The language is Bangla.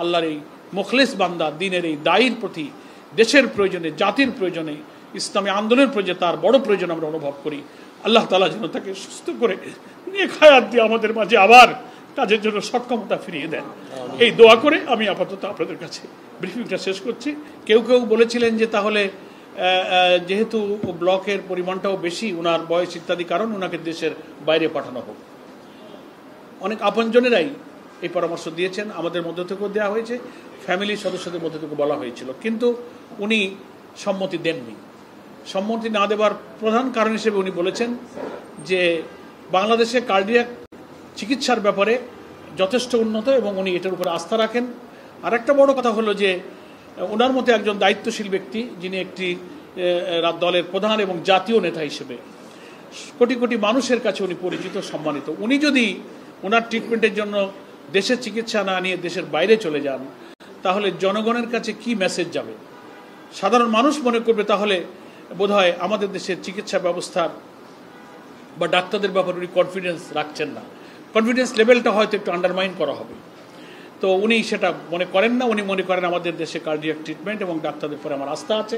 আল্লাহর এই মুখলিস বান্দা দিনের এই দায়ীর প্রতি দেশের প্রয়োজনে, জাতির প্রয়োজনে, ইসলামী আন্দোলনের প্রয়োজনে তার বড় প্রয়োজন আমরা অনুভব করি। আল্লাহ তাআলা যেন তাকে সুস্থ করে নেক হায়াত দিয়ে আমাদের মাঝে আবার কাজের জন্য সক্ষমতা ফিরিয়ে দেন, এই দোয়া করে আমি আপাতত আপনাদের কাছে ব্রিফিংটা শেষ করছি। কেউ কেউ বলেছিলেন যে তাহলে যেহেতু ব্লকের পরিমাণটাও বেশি, ওনার বয়স ইত্যাদি কারণ ওনাকে দেশের বাইরে পাঠানো হোক। অনেক আপনজনেরাই এই পরামর্শ দিয়েছেন, আমাদের মধ্য থেকেও দেওয়া হয়েছে, ফ্যামিলির সদস্যদের মধ্য থেকে বলা হয়েছিল, কিন্তু উনি সম্মতি দেননি। সম্মতি না দেওয়ার প্রধান কারণ হিসেবে উনি বলেছেন যে বাংলাদেশে কার্ডিয়াক চিকিৎসার ব্যাপারে যথেষ্ট উন্নত এবং উনি এটার উপরে আস্থা রাখেন। আর একটা বড় কথা হলো যে ওনার মতো একজন দায়িত্বশীল ব্যক্তি, যিনি একটি দলের প্রধান এবং জাতীয় নেতা হিসেবে কোটি কোটি মানুষের কাছে উনি পরিচিত, সম্মানিত, উনি যদি ওনার ট্রিটমেন্টের জন্য দেশের চিকিৎসা না নিয়ে দেশের বাইরে চলে যান, তাহলে জনগণের কাছে কি মেসেজ যাবে? সাধারণ মানুষ মনে করবে তাহলে বোধহয় আমাদের দেশের চিকিৎসা ব্যবস্থার বা ডাক্তারদের ব্যাপারে উনি কনফিডেন্স রাখছেন না, কনফিডেন্স লেভেলটা হয়তো একটু আন্ডারমাইন করা হবে। তো উনি সেটা মনে করেন না, উনি মনে করেন আমাদের দেশে কার্ডিয়াক ট্রিটমেন্ট এবং ডাক্তারদের পরে আমার আস্থা আছে।